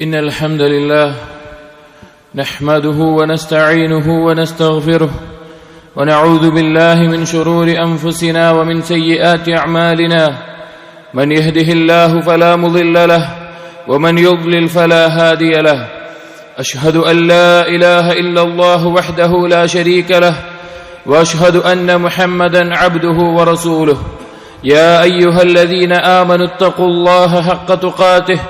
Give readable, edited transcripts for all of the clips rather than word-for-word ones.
إن الحمد لله نحمده ونستعينه ونستغفره ونعوذ بالله من شرور أنفسنا ومن سيئات أعمالنا من يهده الله فلا مضل له ومن يضلل فلا هادي له أشهد أن لا إله إلا الله وحده لا شريك له وأشهد أن محمدا عبده ورسوله يا أيها الذين آمنوا اتقوا الله حق تقاته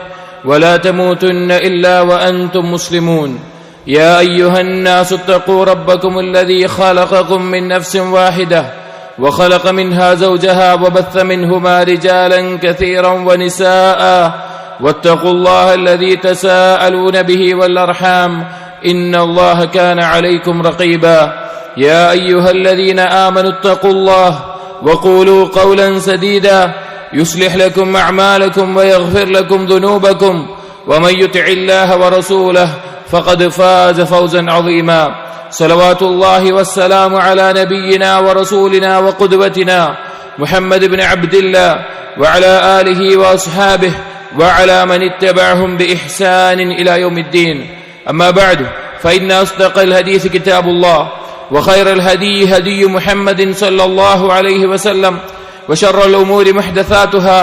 ولا تموتن إلا وأنتم مسلمون يا أيها الناس اتقوا ربكم الذي خلقكم من نفس واحدة وخلق منها زوجها وبث منهما رجالا كثيرا ونساء واتقوا الله الذي تساءلون به والأرحام إن الله كان عليكم رقيبا يا أيها الذين آمنوا اتقوا الله وقولوا قولا سديدا يصلح لكم أعمالكم ويغفر لكم ذنوبكم ومن يطع الله ورسوله فقد فاز فوزا عظيما صلوات الله والسلام على نبينا ورسولنا وقدوتنا محمد بن عبد الله وعلى آله وأصحابه وعلى من اتبعهم بإحسان إلى يوم الدين أما بعد فإن أصدق الحديث كتاب الله وخير الهدي هدي محمد صلى الله عليه وسلم وشر الأمور محدثاتها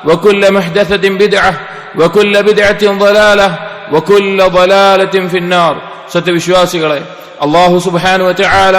وكل محدثة بدعة وكل بدعة ضلالة وكل ضلالة في النار. സത്യവിശ്വാസികളെ, അല്ലാഹു സുബ്ഹാനഹു വ തആല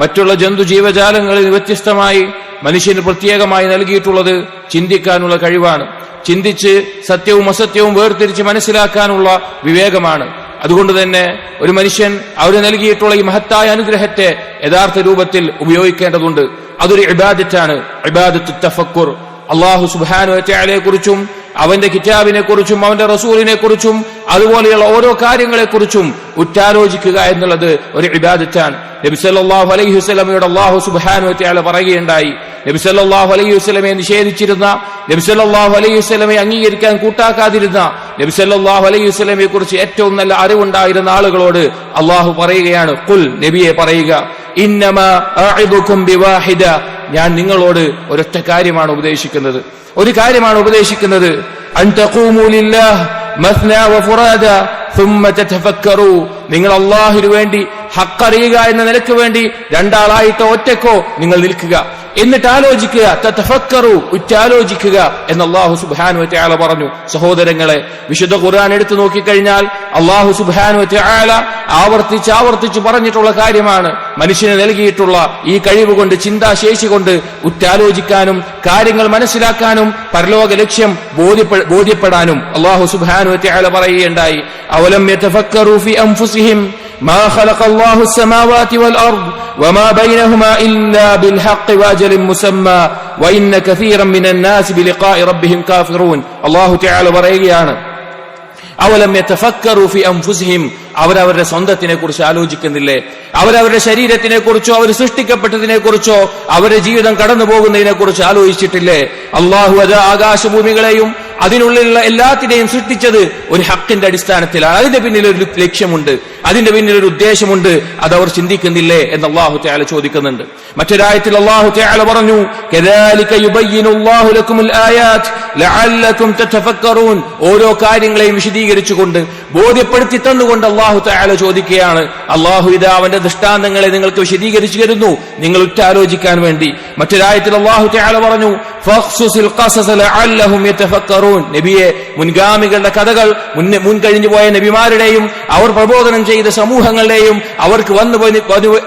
മറ്റുള്ള ജന്തു ജീവജാലങ്ങളിൽ വ്യത്യസ്തമായി മനുഷ്യന് പ്രത്യേകമായി നൽകിയിട്ടുള്ളത് ചിന്തിക്കാനുള്ള കഴിവാണ്. ചിന്തിച്ച് സത്യവും അസത്യവും വേർതിരിച്ച് മനസ്സിലാക്കാനുള്ള വിവേകമാണ്. അതുകൊണ്ട് തന്നെ ഒരു മനുഷ്യൻ അവന് നൽകിയിട്ടുള്ള ഈ മഹത്തായ അനുഗ്രഹത്തെ യഥാർത്ഥ രൂപത്തിൽ ഉപയോഗിക്കേണ്ടതുണ്ട്. അതൊരു ഇബാദത്താണ്, ഇബാദത്തു തഫക്കുർ. അല്ലാഹു സുബ്ഹാനഹു വ തആലയെ കുറിച്ചും അവന്റെ കിതാബിനെ കുറിച്ചും അവന്റെ റസൂലിനെ കുറിച്ചും അതുപോലെയുള്ള ഓരോ കാര്യങ്ങളെ കുറിച്ചും ഉറ്റാലോചിക്കുക എന്നുള്ളത് ഒരു ഇബാദത്താണ്. നബി സല്ലല്ലാഹു അലൈഹി വസല്ലമയോട് അല്ലാഹു സുബ്ഹാനഹു വ തആല പറയുകയുണ്ടായി, നബി സല്ലല്ലാഹു അലൈഹി വസല്ലമയെ നിഷേധിച്ചിരുന്ന, നബി സല്ലല്ലാഹു അലൈഹി വസല്ലമയെ അംഗീകരിക്കാൻ കൂട്ടാക്കാതിരുന്ന, നബി സല്ലല്ലാഹു അലൈഹി വസല്ലമയെ കുറിച്ച് ഏറ്റവും നല്ല അറിവുണ്ടായിരുന്ന ആളുകളോട് അല്ലാഹു പറയുകയാണ്, ഖുൽ, നബിയെ പറയുക, ഇന്നമാ അഇദുകും ബിവാഹിദ, ഞാൻ നിങ്ങളോട് ഒരൊറ്റ കാര്യമാണ് ഉപദേശിക്കുന്നത്, ഒരു കാര്യമാണ് ഉപദേശിക്കുന്നത്. അൻ തഖൂമു ലില്ലാഹ് മസ്നാ വഫുറാദ ثم تتفكروا, നിങ്ങൾ അല്ലാഹുവിനു വേണ്ടി ഹഖറിയുക എന്ന നിലയ്ക്ക് വേണ്ടി രണ്ടാളായിട്ടോ ഒറ്റക്കോ നിങ്ങൾ നിൽക്കുക, എന്നിട്ട് ആലോചിക്കുക. തതഫക്കറു, ഉറ്റാലോചിക്കുക എന്ന് അല്ലാഹു സുബ്ഹാനഹു വ തആല പറഞ്ഞു. സഹോദരങ്ങളെ, വിശുദ്ധ ഖുർആൻ എടുത്തു നോക്കിക്കഴിഞ്ഞാൽ അല്ലാഹു സുബ്ഹാനഹു വ തആല ആവർത്തിച്ച് പറഞ്ഞിട്ടുള്ള കാര്യമാണ് മനുഷ്യന് നൽകിയിട്ടുള്ള ഈ കഴിവ് കൊണ്ട്, ചിന്താശേഷി കൊണ്ട് ഉറ്റാലോചിക്കാനും കാര്യങ്ങൾ മനസ്സിലാക്കാനും പരലോക ലക്ഷ്യം ബോധ്യപ്പെടാനും അല്ലാഹു സുബ്ഹാനഹു വ തആല പറയുകയുണ്ടായി, അവലം യതഫക്കറു ഫി അൻഫുസിഹിം മാ ഖലഖല്ലാഹു السماوات والأرض وما بينهما إلا بالحق وأجل مسمى وإن كثيرا من الناس بلقاء ربهم كافرون. അല്ലാഹു തആല പറയുകയാണ്, അവലം യതഫക്കറു ഫി അൻഫുസിഹിം, അവരവരുടെ സ്വന്തത്തിനെ കുറിച്ച് ആലോചിക്കുന്നില്ലേ? അവരവരുടെ ശരീരത്തിനെ കുറിച്ചോ അവർ സൃഷ്ടിക്കപ്പെട്ടതിനെ കുറിച്ചോ അവരുടെ ജീവിതം കടന്നു പോകുന്നതിനെ കുറിച്ച് ആലോചിച്ചിട്ടില്ലേ? അല്ലാഹു ആകാശഭൂമികളെയും അതിനുള്ളിലുള്ള എല്ലാത്തിനെയും സൃഷ്ടിച്ചത് ഒരു ഹക്കിന്റെ അടിസ്ഥാനത്തിലാണ്. അതിന്റെ പിന്നിൽ ഒരു ലക്ഷ്യമുണ്ട്, അതിന്റെ പിന്നിൽ ഒരു ഉദ്ദേശമുണ്ട്. അതവർ ചിന്തിക്കുന്നില്ലേ എന്ന് അല്ലാഹു തആല ചോദിക്കുന്നുണ്ട്. മറ്റൊരായത്തിൽ അല്ലാഹു തആല പറഞ്ഞു, കദാലിക യുബയ്യിനുല്ലാഹു ലക്കുമുൽ ആയാത്ത് ലഅല്ലകും തതഫക്കറൂൻ, ഓരോ കാര്യങ്ങളെയും വിശദീകരിച്ചുകൊണ്ട് ബോധ്യപ്പെടുത്തി തന്നുകൊണ്ട് അല്ലാഹു തആല ചോദിക്കുകയാണ്, അല്ലാഹു ഇതാ അവന്റെ ദൃഷ്ടാന്തങ്ങളെ നിങ്ങൾക്ക് വിശദീകരിച്ചു തരുന്നു നിങ്ങൾ ഉറ്റാലോചിക്കാൻ വേണ്ടി. മറ്റൊരായത്തിൽ അല്ലാഹു തആല പറഞ്ഞു, ഫഖ്സുസിൽ ഖസസ ലഅല്ലഹും യതഫക്കറൂൻ, നബിയെ മുൻഗാമികളുടെ കഥകൾ, മുൻകഴിഞ്ഞു പോയ നബിമാരുടെയും അവർ പ്രബോധനം ചെയ്ത സമൂഹങ്ങളുടെയും അവർക്ക്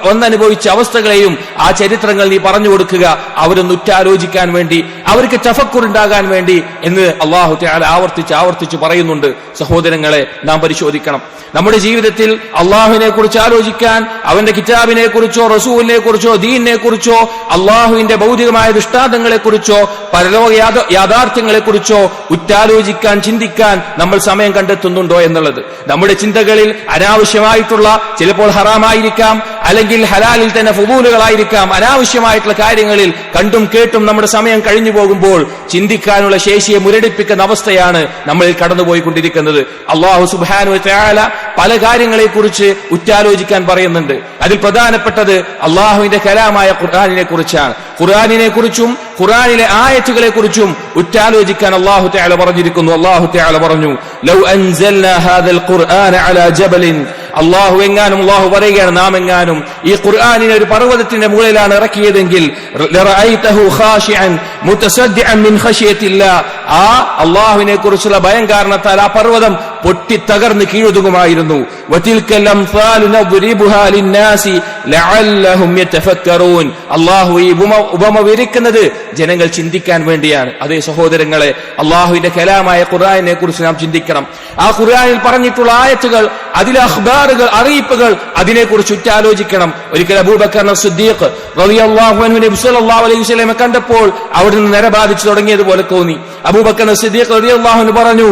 വന്നനുഭവിച്ച അവസ്ഥകളെയും ആ ചരിത്രങ്ങൾ നീ പറഞ്ഞു കൊടുക്കുക, അവരൊന്ന് ഉറ്റാലോചിക്കാൻ വേണ്ടി, അവർക്ക് തഫക്കുർ ഉണ്ടാകാൻ വേണ്ടി എന്ന് അല്ലാഹു തആല ആവർത്തിച്ച് പറയുന്നുണ്ട്. സഹോദരങ്ങളെ, നാം പരിശോധിക്കണം. നമ്മുടെ ജീവിതത്തിൽ അള്ളാഹുവിനെ കുറിച്ച് ആലോചിക്കാൻ, അവന്റെ കിതാബിനെ കുറിച്ചോ റസൂലിനെ കുറിച്ചോ ദീനിനെ കുറിച്ചോ അള്ളാഹുവിന്റെ ഭൗതികമായ ദൃഷ്ടാന്തങ്ങളെ കുറിച്ചോ പരലോക യാഥാർത്ഥ്യങ്ങളെ കുറിച്ചോ ഉറ്റാലോചിക്കാൻ, ചിന്തിക്കാൻ നമ്മൾ സമയം കണ്ടെത്തുന്നുണ്ടോ എന്നുള്ളത്. നമ്മുടെ ചിന്തകളിൽ അനാവശ്യമായിട്ടുള്ള, ചിലപ്പോൾ ഹറാമായിരിക്കാം, അല്ലെങ്കിൽ ഹലാലിൽ തന്നെ ഫുദൂലുകളായിരിക്കാം, അനാവശ്യമായിട്ടുള്ള കാര്യങ്ങളിൽ കണ്ടും കേട്ടും നമ്മുടെ സമയം കഴിഞ്ഞു പോകുമ്പോൾ ചിന്തിക്കാനുള്ള ശേഷിയെ മുരടിപ്പിക്കുന്ന അവസ്ഥയാണ് നമ്മളിൽ കടന്നുപോയിക്കൊണ്ടിരിക്കുന്നത്. അല്ലാഹു സുബ്ഹാനഹു വ തആല പല കാര്യങ്ങളെക്കുറിച്ച് ഉറ്റാലോചിക്കാൻ പറയുന്നുണ്ട്. അതിൽ പ്രധാനപ്പെട്ടത് അള്ളാഹുവിന്റെ കലാമായ ഖുർആനിനെ കുറിച്ചാണ്. ഖുർആനിനെ കുറിച്ചും ഖുർആനിലെ ആയത്തുകളെ കുറിച്ചും ഉറ്റാലോചിക്കാൻ അല്ലാഹു തആല പറഞ്ഞിരിക്കുന്നു. അല്ലാഹു തആല പറഞ്ഞു, ലൗ അൻസൽനാ ഹാദൽ ഖുർആന അലാ ജബലിൻ, അല്ലാഹു എങ്ങാനും അല്ലാഹു പറയുകയാണ്, നാം എങ്ങാനും ഈ ഖുർആനിനെ ഒരു പർവ്വതത്തിന്റെ മുകളിലാണ് ഇറക്കിയതെങ്കിൽ ലറഅയ്തഹു ഖാശിഅൻ മുതസദ്ദിഅൻ മിൻ ഖശിയത്തില്ലാഹ്, ആ അല്ലാഹുവിനെ കുറിച്ചുള്ള ഭയം കാരണത്താൽ ആ പർവ്വതം പൊട്ടി തകർന്ന് കീഴൊതുങ്ങുമായിരുന്നു. വതിൽകൽ അംസാലു നദ്രിബുഹാ ലിന്നാസി ലഅല്ലഹും യതഫക്കറൂൻ. അല്ലാഹു ഈ ഉപമ വിവരിക്കുന്നത് ജനങ്ങൾ ചിന്തിക്കാൻ വേണ്ടിയാണ്. അതേ സഹോദരങ്ങളെ, അല്ലാഹുവിന്റെ കലാമായ ഖുർആനിനെ കുറിച്ച് നാം ചിന്തിക്കണം. ആ ഖുർആനിൽ പറഞ്ഞിട്ടുള്ള ആയത്തുകൾ, അതിലെ അഖ്ബാറുകൾ, അറിയിപ്പുകൾ, അതിനെക്കുറിച്ച് ഉറ്റാലോചിക്കണം. ഒരിക്കൽ അബൂബക്കർ സിദ്ദീഖ് റളിയല്ലാഹു അൻഹു നബി സല്ലല്ലാഹു അലൈഹി വസല്ലം കണ്ടപ്പോൾ അവിടുന്ന് നരബാധിച്ചു തുടങ്ങിയതുപോലെ തോന്നി. അബൂബക്കർ സിദ്ദീഖ് റളിയല്ലാഹു അൻഹു പറഞ്ഞു,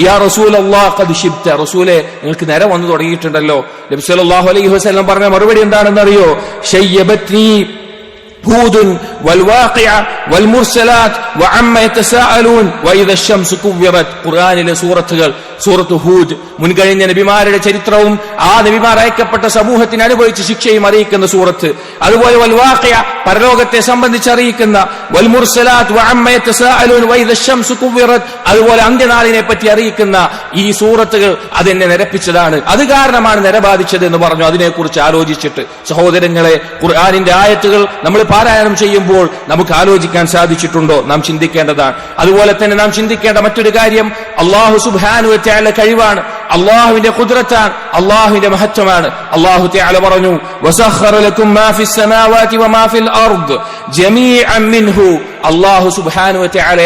യാ റസൂലല്ലാഹ് ഖദ് ശിബ്ത, റസൂലേ നിങ്ങൾക്ക് നര വന്നു തുടങ്ങിയിട്ടുണ്ടല്ലോ. നബി സല്ലല്ലാഹു അലൈഹി വസല്ലം പറഞ്ഞ മറുപടി എന്താണെന്ന് അറിയോ? ശയ്യബത്നി ഹൂദുൻ വൽവാഖിഅ വൽമുർസലാത്ത് വഅമ്മ യതസാഅലൂൻ വഇദ അശ്ശംസു കുവ്വിറത്. ഖുർആനിലെ സൂറത്തുകൾ, സൂറത്ത് ഹൂദ് മുൻകഴിഞ്ഞ നബിമാരുടെ ചരിത്രവും ആ നബിമാർ അയക്കപ്പെട്ട സമൂഹത്തിന് അനുഭവിച്ച ശിക്ഷയും അറിയിക്കുന്ന സൂറത്ത്. അതുപോലെ വൽവാഖിഅ പരലോകത്തെ സംബന്ധിച്ച് അറിയിക്കുന്ന, വൽമുർസലാത്ത് വഅമ്മ യതസാഅലൂൻ വഇദ അശ്ശംസു കുവ്വിറത്, അതുപോലെ അന്ത്യനാളിനെ പറ്റി അറിയിക്കുന്ന ഈ സൂറത്തുകൾ അതെന്നെ നിരപ്പിച്ചതാണ്, അത് കാരണമാണ് നരബാധിച്ചത് എന്ന് പറഞ്ഞു. അതിനെക്കുറിച്ച് ആലോചിച്ചിട്ട് സഹോദരങ്ങളെ, ഖുർആനിന്റെ ആയത്തുകൾ നമ്മൾ പാരായണം ചെയ്യുമ്പോൾ നമുക്ക് ആലോചിക്കാൻ സാധിച്ചിട്ടുണ്ടോ? നാം ചിന്തിക്കേണ്ടതാണ്. അതുപോലെ തന്നെ നാം ചിന്തിക്കേണ്ട മറ്റൊരു കാര്യം, അല്ലാഹു സുബ്ഹാനഹു വ തആല കഴിവാണ്, അല്ലാഹുവിന്റെ ഖുദ്റത്താണ്, അല്ലാഹുവിന്റെ മഹത്വമാണ്. അല്ലാഹു തആല പറഞ്ഞു, വസഖറ ലക്കും മാ ഫിസ് സമാവാതി വമാ ഫിൽ അർദ് ജമീഅൻ മിൻഹു. അല്ലാഹു സുബ്ഹാനഹു വ തആല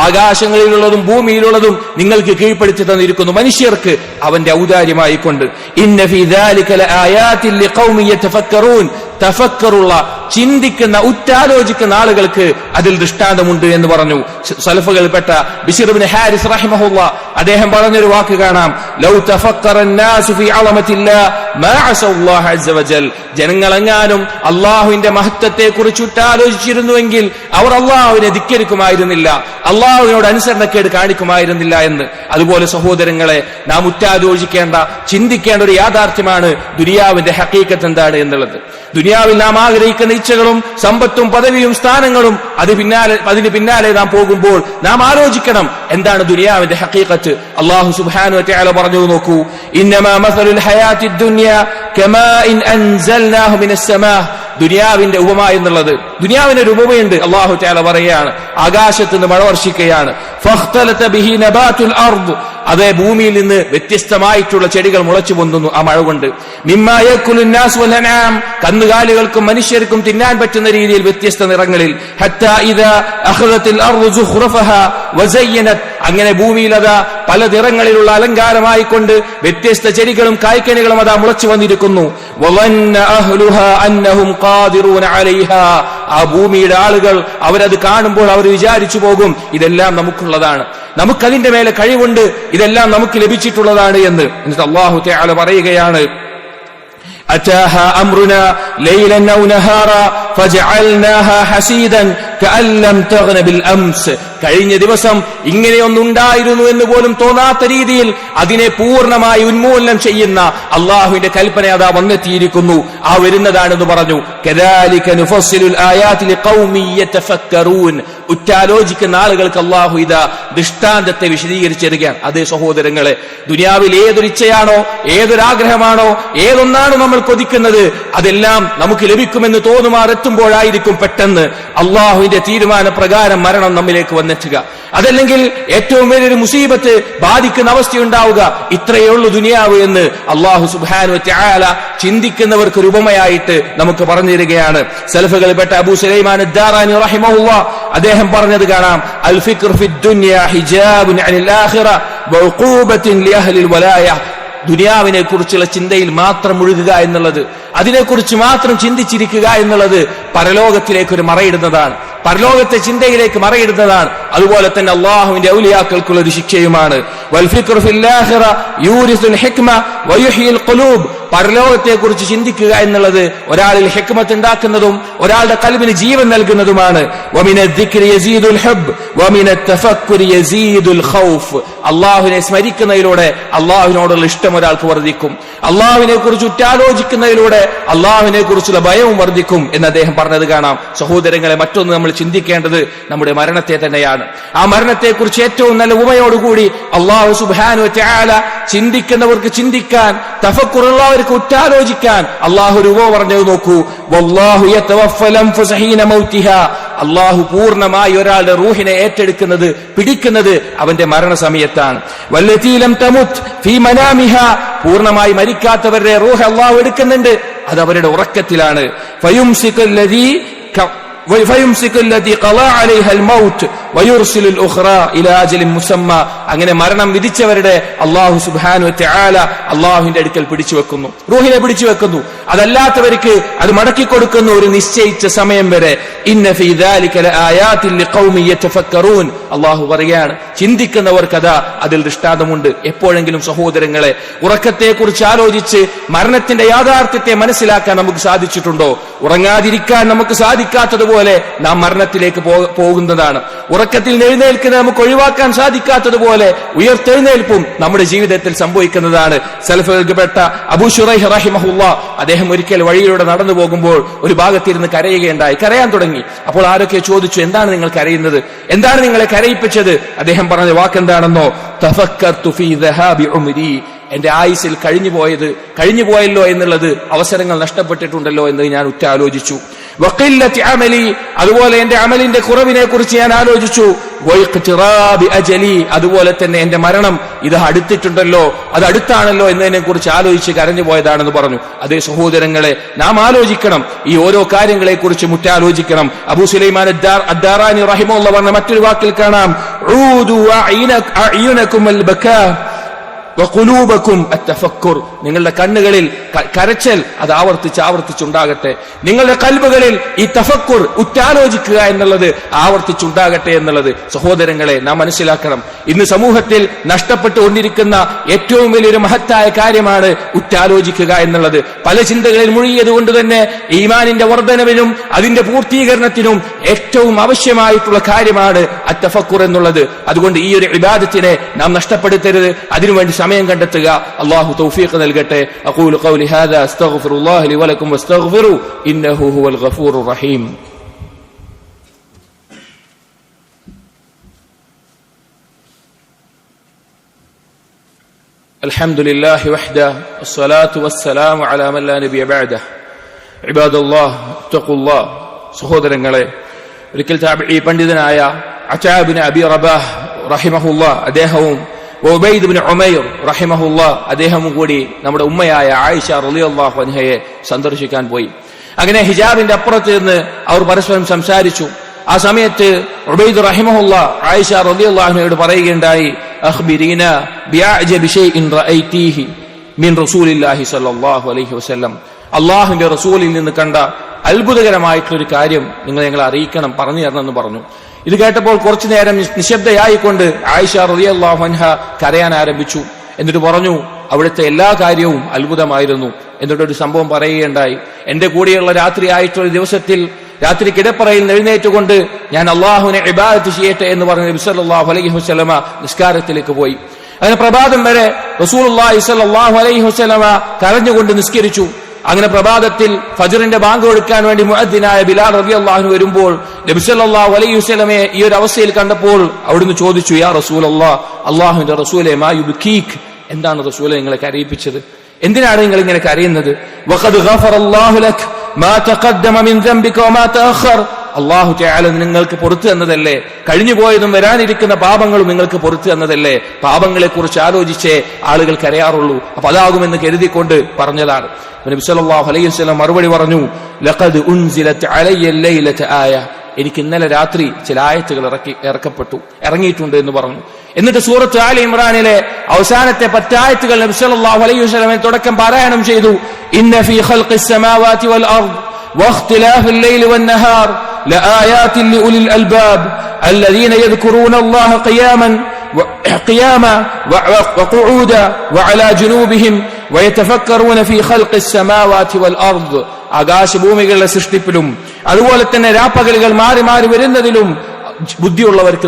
ആകാശങ്ങളിലുള്ളതും ഭൂമിയിലുള്ളതും നിങ്ങൾക്ക് കീഴ്പ്പെടുത്തി തന്നിരിക്കുന്നു, മനുഷ്യർക്ക് അവന്റെ ഔദാര്യമായി കൊണ്ട്. ഇന്ന ഫീ ദാലിക ലആയാതിൻ ലിഖൗമി യതഫക്കറൂൻ. തഫക്കറുള്ള, ചിന്തിക്കുന്ന, ഉറ്റാലോചിക്കുന്ന ആളുകൾക്ക് അതിൽ ദൃഷ്ടാന്തമുണ്ട് എന്ന് പറഞ്ഞു. സലഫുകൾപ്പെട്ട ബിശ്ർ ഇബ്നു ഹാരിസ് റഹിമഹുല്ലാഹ് അദ്ദേഹം പറഞ്ഞൊരു വാക്ക് കാണാം, ലൗ തഫക്കറ الناس في عظمة الله ما عصى الله عز وجل. ജനങ്ങളെങ്ങാനും അല്ലാഹുവിന്റെ മഹത്വത്തെ കുറിച്ച് ഉറ്റാലോചിച്ചിരുന്നുവെങ്കിൽ അവർ അല്ലാഹുവിനെ ധിക്കരിക്കുമായിരുന്നില്ല, അല്ലാഹുവിനോട് അനുസരണക്കേട് കാണിക്കുമായിരുന്നില്ല എന്ന്. അതുപോലെ സഹോദരങ്ങളെ, നാം ഉറ്റാലോചിക്കേണ്ട, ചിന്തിക്കേണ്ട ഒരു യാഥാർത്ഥ്യമാണ് ദുനിയാവിന്റെ ഹഖീഖത്ത് എന്താണ് എന്നുള്ളത്. ദുനിയാവിൽ നാം ആഗ്രഹിക്കുന്ന ഇച്ഛകളും സമ്പത്തും പദവിയും സ്ഥാനങ്ങളും അതിന് പിന്നാലെ നാം പോകുമ്പോൾ നാം ആലോചിക്കണം, എന്താണ് ദുനിയാവിന്റെ ഹഖീഖത്ത്. അല്ലാഹു സുബ്ഹാനഹു വ തആല പറഞ്ഞു നോക്കൂ, ഇന്നമാ മസലുൽ ഹയാത്തിദ് ദുനിയ കമാഇൻ അൻസൽനാഹു മിനസ് സമാ. ദുനിയാവിന്റെ ഉപമ എന്നുള്ളത്, ദുനിയാവിന്റെ ഒരു ഉപമയുണ്ട്. അല്ലാഹു തആല പറയുകയാണ്, ആകാശത്ത് നിന്ന് മഴ വർഷിക്കുകയാണ്. ഫഖ്തലത ബിഹി നബാതുൽ അർദ്, അതേ ഭൂമിയിൽ നിന്ന് വ്യത്യസ്തമായിട്ടുള്ള ചെടികൾ മുളച്ചു പൊന്തുന്നു ആ മഴ കൊണ്ട്. മിമ്മാ യഅകുലുൻ നാസ് വൽ അൻആം, കന്നുകാലികൾക്കും മനുഷ്യർക്കും തിന്നാൻ പറ്റുന്ന രീതിയിൽ വ്യത്യസ്ത നിറങ്ങളിൽ. ഹത്താ ഇദാ അഖദത്തിൽ അർദു സുഖ്റഫഹാ വസയ്യനത്, അങ്ങനെ ഭൂമിയിൽ അതാ പല നിറങ്ങളിലുള്ള അലങ്കാരമായി കൊണ്ട് വ്യത്യസ്ത ചെടികളും കായ്ക്കനികളും അതാ മുളച്ചു വന്നിരിക്കുന്നു. വളന്ന അഹ്ലുഹാ അന്നഹും ഖാദിറൂന അലൈഹാ, ആ ഭൂമിയുടെ ആളുകൾ അവരത് കാണുമ്പോൾ അവർ വിചാരിച്ചു പോകും, ഇതെല്ലാം നമുക്കുള്ളതാണ്, നമുക്കതിന്റെ മേലെ കഴിവുണ്ട്, ഇതെല്ലാം നമുക്ക് ലഭിച്ചിട്ടുള്ളതാണ് എന്ന്. എന്നിട്ട് അല്ലാഹു തആല പറയുകയാണ്, അതാഹാ അംറുനാ ലൈലൻ ഔ നഹാറാ ഫജഅൽനാഹാ ഹസീദൻ കഅൻ ലം തഗ്ന ബിൽ അംസ്. കഴിഞ്ഞ ദിവസം ഇങ്ങനെയൊന്നുണ്ടായിരുന്നു എന്ന് പോലും തോന്നാത്ത രീതിയിൽ അതിനെ പൂർണ്ണമായി ഉന്മൂലനം ചെയ്യുന്ന അള്ളാഹുവിന്റെ കൽപ്പന അതാ വന്നെത്തിയിരിക്കുന്നു, ആ വരുന്നതാണെന്ന് പറഞ്ഞു. കദാലിക നുഫസ്സിലുൽ ആയാതി ലിഖൗമി യതഫക്കറൂൻ. ഉറ്റാലോചിക്കുന്ന ആളുകൾക്ക് അള്ളാഹു ഇതാ ദൃഷ്ടാന്തത്തെ വിശദീകരിച്ചിരിക്കുകയാണ്. അതേ സഹോദരങ്ങളെ, ദുനിയാവിൽ ഏതൊരു ഇച്ഛയാണോ, ഏതൊരാഗ്രഹമാണോ, ഏതൊന്നാണോ നമ്മൾ കൊതിക്കുന്നത്, അതെല്ലാം നമുക്ക് ലഭിക്കുമെന്ന് തോന്നുമാർ എത്തുമ്പോഴായിരിക്കും പെട്ടെന്ന് അള്ളാഹുവിന്റെ തീരുമാന പ്രകാരം മരണം നമ്മിലേക്ക് വന്നെത്തുക. അതല്ലെങ്കിൽ ഏറ്റവും വലിയൊരു മുസീബത്ത് ബാധിക്കുന്ന അവസ്ഥയുണ്ടാവുക. ഇത്രയേ ഉള്ളൂ ദുനിയാവ് എന്ന് അല്ലാഹു സുബ്ഹാനഹു വ തആല ചിന്തിക്കുന്നവർക്ക് ഒരു ഉപമയായിട്ട് നമുക്ക് പറഞ്ഞു തരികയാണ്. സലഫുകളിൽപ്പെട്ട അബൂ സുലൈമാൻ അദ്ദാറാനി റഹിമഹുല്ലാഹ് അദ്ദേഹം പറഞ്ഞത് കാണാം, അൽ ഫിക്ർ ഫിദ് ദുനിയ ഹിജാബുൻ അനിൽ ആഖിറ വഉഖൂബത്തുൻ ലിഅഹ്ലിൽ വലായ. ദുനിയാവിനെ കുറിച്ചുള്ള ചിന്തയിൽ മാത്രം മുഴുകുക എന്നുള്ളത്, അതിനെക്കുറിച്ച് മാത്രം ചിന്തിച്ചിരിക്കുക എന്നുള്ളത് പരലോകത്തിലേക്ക് ഒരു മറയിടുന്നതാണ്. പരലോകത്തെ ചിന്തയിലേക്ക് മറയിടുന്നതാണ്. അതുപോലെ തന്നെ അള്ളാഹുവിന്റെ ഔലിയാക്കൾക്കുള്ള ഒരു ശിക്ഷയുമാണ്. വൽ ഫിക്റു ഫിൽ ആഖിറ യൂരിസുൽ ഹിക്മ വയുഹ്യിൽ ഖുലൂബ്. പരലോകത്തെ കുറിച്ച് ചിന്തിക്കുക എന്നുള്ളത് ഒരാളിൽ ഹിക്മത്ത് ഉണ്ടാക്കുന്നതും ഒരാളുടെ ഖൽബിന് ജീവൻ നൽകുന്നതുമാണ്. വമിനദ് ദിക്രി യസീദുൽ ഹബ്ബ് വമിനത് തഫക്കുരി യസീദുൽ ഖൗഫ്. അള്ളാഹുവിനെ സ്മരിക്കുന്നതിലൂടെ അള്ളാഹുവിനോടുള്ള ഇഷ്ടം ഒരാൾക്ക് വർദ്ധിക്കും. അള്ളാഹുവിനെ കുറിച്ച് ഉറ്റാലോചിക്കുന്നതിലൂടെ അള്ളാഹുവിനെ കുറിച്ചുള്ള ഭയവും വർദ്ധിക്കും എന്ന് അദ്ദേഹം പറഞ്ഞത് കാണാം. സഹോദരങ്ങളെ, മറ്റൊന്ന് നമ്മൾ ചിന്തിക്കേണ്ടത് നമ്മുടെ മരണത്തെ തന്നെയാണ്. ആ മരണത്തെക്കുറിച്ച് ഏറ്റവും നല്ല ഉമയോടുകൂടി അള്ളാഹു സുബ്ഹാനഹു വ തആല ചിന്തിക്കുന്നവർക്ക് ചിന്തിക്കാൻ, തഫക്കുറുള്ളവർക്ക് ഉറ്റാലോചിക്കാൻ അള്ളാഹു ഒരു ഉപമ പറഞ്ഞത് നോക്കൂ. വല്ലാഹു യതവഫൽ അൻഫുസ ഹീന മൗതിഹാ. അള്ളാഹു പൂർണ്ണമായി ഒരാളുടെ റൂഹിനെ ഏറ്റെടുക്കുന്നത്, പിടിക്കുന്നത് അവന്റെ മരണസമയത്താണ്. വല്ലതീ ലം തമുത് ഫീ മനാമിഹാ. പൂർണ്ണമായി മരിക്കാത്തവരുടെ റൂഹ് അള്ളാഹു എടുക്കുന്നുണ്ട്, അത് അവരുടെ ഉറക്കത്തിലാണ്. ഫയുംസികുല്ലദീ അങ്ങനെ മരണം വിധിച്ചവരുടെ അല്ലാഹു സുബ്ഹാനഹു വ തആല അല്ലാഹുവിന്റെ അടുക്കൽ പിടിച്ചു വെക്കുന്നു, റൂഹിനെ പിടിച്ചു വെക്കുന്നു. അതല്ലാത്തവർക്ക് അത് മടക്കി കൊടുക്കുന്ന ഒരു നിശ്ചയിച്ച സമയം വരെ. ഇന്ന ഫീ ദാലിക ലആയാതിൻ ലിഖൗമി യതഫക്കറൂൻ. അല്ലാഹു പറയുകയാണ്, ചിന്തിക്കുന്നവർക്ക് അതിൽ ദൃഷ്ടാന്തമുണ്ട്. എപ്പോഴെങ്കിലും സഹോദരങ്ങളെ, ഉറക്കത്തെക്കുറിച്ച് ആലോചിച്ച് മരണത്തിന്റെ യാഥാർത്ഥ്യത്തെ മനസ്സിലാക്കാൻ നമുക്ക് സാധിച്ചിട്ടുണ്ടോ? ഉറങ്ങാതിരിക്കാൻ നമുക്ക് സാധിക്കാത്തതുപോലെ നാം മരണത്തിലേക്ക് പോകുന്നതാണ്. ഉറക്കത്തിൽ എഴുന്നേൽക്കുന്നത് നമുക്ക് ഒഴിവാക്കാൻ സാധിക്കാത്തതുപോലെ ഉയർത്തെഴുന്നേൽപ്പും നമ്മുടെ ജീവിതത്തിൽ സംഭവിക്കുന്നതാണ്. സലഫുകൾപ്പെട്ട അബൂ ശുറൈഹ് റഹിമഹുല്ലാഹ്, അദ്ദേഹം ഒരിക്കൽ വഴിയിലൂടെ നടന്നു പോകുമ്പോൾ ഒരു ഭാഗത്തിരുന്ന് കരയുകയുണ്ടായി. കരയാൻ തുടങ്ങി. അപ്പോൾ ആരൊക്കെ ചോദിച്ചു, എന്താണ് നിങ്ങൾ കരയുന്നത്? എന്താണ് നിങ്ങളെ കരയിപ്പിച്ചത്? അദ്ദേഹം പറഞ്ഞ വാക്കെന്താണെന്നോ, തഫക്കർതു ഫീ ദഹാബി ഉംരി. എന്റെ ആയുസിൽ കഴിഞ്ഞുപോയല്ലോ എന്നുള്ളത്, അവസരങ്ങൾ നഷ്ടപ്പെട്ടിട്ടുണ്ടല്ലോ എന്ന് ഞാൻ ഉറ്റാലോചിച്ചു. വഖില്ലത്തി അമലി. അതുപോലെ എന്റെ അമലിന്റെ കുറവിനെ കുറിച്ച് ഞാൻ ആലോചിച്ചു. വഇഖ്തിറാബി അജലി. അതുപോലെ തന്നെ എന്റെ മരണം ഇത് അടുത്തിട്ടുണ്ടല്ലോ, അത് അടുത്താണല്ലോ എന്നതിനെ കുറിച്ച് ആലോചിച്ച് കരഞ്ഞു പോയതാണെന്ന് പറഞ്ഞു. അതേ സഹോദരങ്ങളെ, നാം ആലോചിക്കണം, ഈ ഓരോ കാര്യങ്ങളെ കുറിച്ച് മുറ്റാലോചിക്കണം. അബൂ സുലൈമാൻ അദ്ദാറാനി റഹിമഹുല്ലാഹ് പറഞ്ഞ മറ്റൊരു വാക്കിൽ കാണാം, ഊദു അഅ്യുനകും അൽ ബകാ വഖുലൂബകും അത്തഫക്കുർ. നിങ്ങളുടെ കണ്ണുകളിൽ കരച്ചൽ അത് ആവർത്തിച്ചുണ്ടാകട്ടെ. നിങ്ങളുടെ കൽബുകളിൽ ഈ തഫക്കുർ, ഉറ്റാലോചിക്കുക എന്നുള്ളത് ആവർത്തിച്ചുണ്ടാകട്ടെ എന്നുള്ളത്. സഹോദരങ്ങളെ, നാം മനസ്സിലാക്കണം, ഇന്ന് സമൂഹത്തിൽ നഷ്ടപ്പെട്ടുകൊണ്ടിരിക്കുന്ന ഏറ്റവും വലിയൊരു മഹത്തായ കാര്യമാണ് ഉറ്റാലോചിക്കുക എന്നുള്ളത്. പല ചിന്തകളിൽ മുഴുകിയത് കൊണ്ട് തന്നെ ഈമാനിന്റെ വർധനവിനും അതിന്റെ പൂർത്തീകരണത്തിനും ഏറ്റവും ആവശ്യമായിട്ടുള്ള കാര്യമാണ് അത്തഫക്കുർ എന്നുള്ളത്. അതുകൊണ്ട് ഈ ഒരു ഇബാദത്തിനെ നാം നഷ്ടപ്പെടുത്തരുത്, അതിനുവേണ്ടി സമയം കണ്ടെത്തുക. അല്ലാഹു തൗഫീഖ് നൽകട്ടെ. അഖൂലു ഖൗലി ഹാദാ അസ്തഗ്ഫിറുല്ലാഹ ലി വലക്കും വസ്തഗ്ഫിറു ഇന്നഹു ഹുവൽ ഗഫൂറുർ റഹീം. അൽഹംദുലില്ലാഹി വഹ്ദഹു വസ്സലാത്തു വസ്സലാമു അലാ മൻ ലാ നബിയ ബഅദഹു. ഇബാദല്ലാഹ് തഖുല്ലാഹ്. സഹോദരങ്ങളെ, ഒരിക്കൽ താബിഈ പണ്ഡിതനായ അതാ ഇബ്നു അബി റബാഹ് റഹിമഹുല്ലാഹ് അദ്ദേഹവും ഉബൈദ് ഇബ്നു ഉമൈർ റഹിമഹുല്ലാഹ് അദ്ദേഹവും കൂടി നമ്മുടെ ഉമ്മയായ ആയിഷ റളിയല്ലാഹു അൻഹയെ സന്ദർശിക്കാൻ പോയി. അങ്ങനെ ഹിജാബിന്റെ അപ്പുറത്ത് നിന്ന് അവർ പരസ്പരം സംസാരിച്ചു. ആ സമയത്ത് ഉബൈദ് റഹിമഹുല്ലാഹ് ആയിഷ റളിയല്ലാഹു അൻഹയോട് പറയുകയുണ്ടായി, അഖ്ബിരീന ബിഅഅജബി ഷൈഇൻ റഅയ്തീഹി മിൻ റസൂലില്ലാഹി സ്വല്ലല്ലാഹു അലൈഹി വസല്ലം. അല്ലാഹുവിന്റെ റസൂലിൽ നിന്ന് കണ്ട അത്ഭുതകരമായിട്ടുള്ളൊരു കാര്യം ഞങ്ങളെ അറിയിക്കണം, പറഞ്ഞു തരണമെന്ന് പറഞ്ഞു. ഇത് കേട്ടപ്പോൾ കുറച്ചു നേരം നിശബ്ദയായിക്കൊണ്ട് ആയിഷ റളിയല്ലാഹു അൻഹ കരയാൻ ആരംഭിച്ചു. എന്നിട്ട് പറഞ്ഞു, അവിടുത്തെ എല്ലാ കാര്യവും അത്ഭുതമായിരുന്നു. എന്നിട്ടൊരു സംഭവം പറയുകയുണ്ടായി, എന്റെ കൂടെയുള്ള രാത്രി ആയിട്ടുള്ള ദിവസത്തിൽ രാത്രി കിടപ്പറയിൽ എഴുന്നേറ്റുകൊണ്ട് ഞാൻ അള്ളാഹുവിനെ ഇബാദത്ത് ചെയ്യട്ടെ എന്ന് പറഞ്ഞ നബി സല്ലല്ലാഹു അലൈഹി വസല്ലമ നിസ്കാരത്തിലേക്ക് പോയി. അങ്ങനെ പ്രഭാതം വരെ റസൂലുള്ളാഹി സ്വല്ലല്ലാഹു അലൈഹി വസല്ലമ കരഞ്ഞുകൊണ്ട് നിസ്കരിച്ചു. അങ്ങനെ പ്രഭാതത്തിൽ ഫജ്റിന്റെ ബാങ്ക് കൊടുക്കാൻ വേണ്ടി മുഅദ്ദിനായ ബിലാൽ റളിയല്ലാഹു അൻഹു വരുമ്പോൾ നബി സല്ലല്ലാഹു അലൈഹി വസല്ലമയെ ഈ ഒരു അവസ്ഥയിൽ കണ്ടപ്പോൾ അവിടുന്ന് ചോദിച്ചു, യാ റസൂലല്ലാഹ്, അല്ലാഹുവിന്റെ റസൂലേ, മാ യുബ്കീക്, എന്താണ് റസൂലേ നിങ്ങളെ കരയിപ്പിച്ചത്? എന്തിനാണ് നിങ്ങൾ ഇങ്ങനെ കരയുന്നത്? വഖദ് ഗഫറല്ലാഹു ലക് മാ തഖദ്ദമ മിൻ ദംബിക വമാ തഅഖർ. അല്ലാഹു തആല നിങ്ങൾക്ക് പുറത്തു തന്നതല്ലേ, കഴിഞ്ഞുപോയതും വരാനിരിക്കുന്ന പാപങ്ങളും നിങ്ങൾക്ക് പുറത്തു തന്നതല്ലേ. പാപങ്ങളെ കുറിച്ച് ആലോചിച്ചേ ആളുകൾ കരയാറുള്ളൂ. അപ്പൊ അതാകുമെന്ന് കരുതിക്കൊണ്ട് പറഞ്ഞതാണ്. നബി സല്ലല്ലാഹു അലൈഹി വസല്ലം മറുപടി പറഞ്ഞു, ലഖദ് ഉൻസിലത് അലയ്യ ലൈലത ആയ, എനിക്ക് ഇന്നലെ രാത്രി ചില ആയത്തുകൾ ഇറങ്ങിയിട്ടുണ്ട് എന്ന് പറഞ്ഞു. എന്നിട്ട് സൂറത്ത് ആല ഇമ്രാനിലെ അവസാനത്തെ 10 ആയത്തുകൾ നബി സല്ലല്ലാഹു അലൈഹി വസല്ലം തുടക്കം പാരായണം ചെയ്തു. ഇന്ന ഫീ ഖൽഖിസ് സമാവാതി വൽ അർദ് വഖ്തിലാഫിൽ ലൈലി വൻ നഹാർ لآيات لأولي الألباب الذين يذكرون الله قياما وقعودا وعلى جنوبهم ويتفكرون في خلق السماوات والأرض. ആകാശഭൂമികളുടെ സൃഷ്ടിപ്പിലും അതുപോലെ തന്നെ രാപ്പകലുകൾ മാറി മാറി വരുന്നതിലും ബുദ്ധിയുള്ളവർക്ക്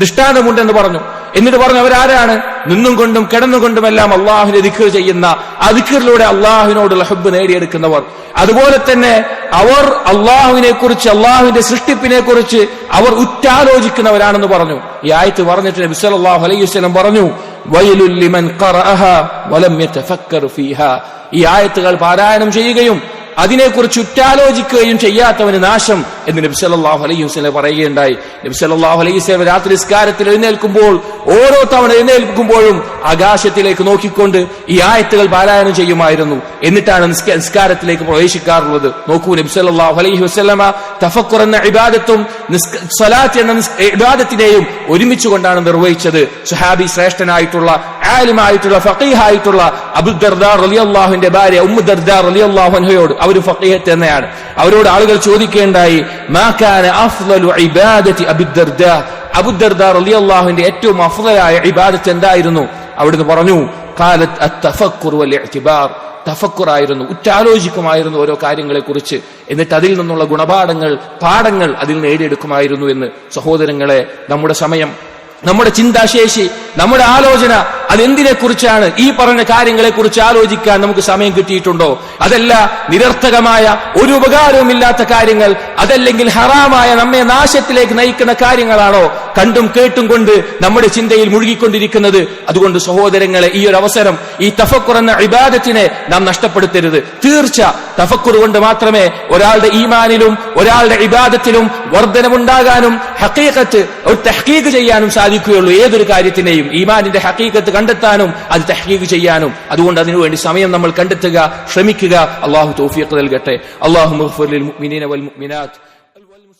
ദൃഷ്ടാന്തമുണ്ടെന്ന് പറഞ്ഞു. എന്നിട്ട് പറഞ്ഞു അവരാരാണ്? നിന്നും കൊണ്ടും കിടന്നുകൊണ്ടുമെല്ലാം അള്ളാഹുവിനെ ദിക്ർ ചെയ്യുന്ന, ആ ദിക്റിലൂടെ അള്ളാഹുവിനോടുള്ള ഹുബ്ബ് നേടിയെടുക്കുന്നവർ. അതുപോലെ തന്നെ അവർ അള്ളാഹുവിനെ കുറിച്ച്, അള്ളാഹുവിന്റെ സൃഷ്ടിപ്പിനെ കുറിച്ച് അവർ ഉറ്റാലോചിക്കുന്നവരാണെന്ന് പറഞ്ഞു. ഈ ആയത്ത് പറഞ്ഞിട്ട് നബി സല്ലല്ലാഹു അലൈഹി വസല്ലം പറഞ്ഞു, വൈലുൽ ലിമൻ ഖറഅഹാ വലം യതഫക്കർ ഫീഹാ. ഈ ആയത്തുകൾ പാരായണം ചെയ്യുകയും അതിനെക്കുറിച്ച് ഉറ്റാലോചിക്കുകയും ചെയ്യാത്തവന് നാശം എന്ന് നബി സല്ലല്ലാഹു അലൈഹി വസല്ലം പറയുകയുണ്ടായി. നബി സല്ലല്ലാഹു അലൈഹി വസല്ലം രാത്രി നിസ്കാരത്തിൽ എഴുന്നേൽക്കുമ്പോൾ, ഓരോ തവണ എഴുന്നേൽക്കുമ്പോഴും ആകാശത്തിലേക്ക് നോക്കിക്കൊണ്ട് ഈ ആയത്തുകൾ പാരായണം ചെയ്യുമായിരുന്നു. എന്നിട്ടാണ് നിസ്കാരത്തിലേക്ക് പ്രവേശിക്കാറുള്ളത്. നോക്കൂ, നബി സല്ലല്ലാഹു അലൈഹി വസല്ലമ തഫക്കുർ എന്ന ഇബാദത്തും സ്വലാത്ത് എന്ന ഇബാദത്തിനെയും ഒരുമിച്ച് കൊണ്ടാണ് നിർവഹിച്ചത്. സ്വഹാബി ശ്രേഷ്ഠനായിട്ടുള്ള, ആലിമായിട്ടുള്ള, ഫഖീഹായിട്ടുള്ള അബൂ ദർദാ റളിയല്ലാഹുവിന്റെ ഭാര്യ ഉമ്മു ദർദാ റളിയല്ലാഹു അൻഹയോട്, അവർ ഫഖീഹത്ത് തന്നെയാണ്, അവരോട് ആളുകൾ ചോദിക്കുകയുണ്ടായി, മാ കാന അഫ്ളലു ഇബാദത്തി അബൂ ദർദാ, അബൂ ദർദാ റളിയല്ലാഹുവിന്റെ ഏറ്റവും അഫ്ളലായ ഇബാദത്ത് എന്തായിരുന്നു? അവിടുന്ന് പറഞ്ഞു, ഖാലത്ത് അത്തഫക്കുർ വൽ ഇഅ്തിബാർ, തഫക്കുറായിരുന്നു, ഉറ്റാലോചിക്കുമായിരുന്നു ഓരോ കാര്യങ്ങളെ കുറിച്ച്. എന്നിട്ട് അതിൽ നിന്നുള്ള പാഠങ്ങൾ അതിൽ നേടിയെടുക്കുമായിരുന്നു എന്ന്. സഹോദരങ്ങളെ, നമ്മുടെ സമയം, നമ്മുടെ ചിന്താശേഷി, നമ്മുടെ ആലോചന അതെന്തിനെ കുറിച്ചാണ്? ഈ പറഞ്ഞ കാര്യങ്ങളെ കുറിച്ച് ആലോചിക്കാൻ നമുക്ക് സമയം കിട്ടിയിട്ടുണ്ടോ? അതല്ല നിരർത്ഥകമായ ഒരു ഉപകാരവുമില്ലാത്ത കാര്യങ്ങൾ, അതല്ലെങ്കിൽ ഹറാമായ നമ്മെ നാശത്തിലേക്ക് നയിക്കുന്ന കാര്യങ്ങളാണോ കണ്ടും കേട്ടും കൊണ്ട് നമ്മുടെ ചിന്തയിൽ മുഴുകിക്കൊണ്ടിരിക്കുന്നത്? അതുകൊണ്ട് സഹോദരങ്ങളെ, ഈ ഒരു അവസരം, ഈ തഫക്കുർ എന്ന ഇബാദത്തിനെ നാം നഷ്ടപ്പെടുത്തരുത്. തീർച്ച തഫക്കുർ കൊണ്ട് മാത്രമേ ഒരാളുടെ ഈമാനിലും ഒരാളുടെ ഇബാദത്തിലും വർധനമുണ്ടാകാനും ഹഖീഖത്ത് ഒരു തഹ്ഖീഖ് ചെയ്യാനും സാധിക്കുകയുള്ളൂ. ഏതൊരു കാര്യത്തിനെയും ഈമാനിന്റെ ഹഖീഖത്ത് കണ്ടെത്താനും അത് തഹ്ഖീഖ് ചെയ്യാനും. അതുകൊണ്ട് അതിനുവേണ്ടി സമയം നമ്മൾ കണ്ടെത്തുക, ശ്രമിക്കുക. അല്ലാഹു തൗഫീഖ് നൽകട്ടെ. അല്ലാഹുമ്മ ഗ്ഫിർ ലിൽ മുഅ്മിനീന വൽ മുഅ്മിനാത്ത്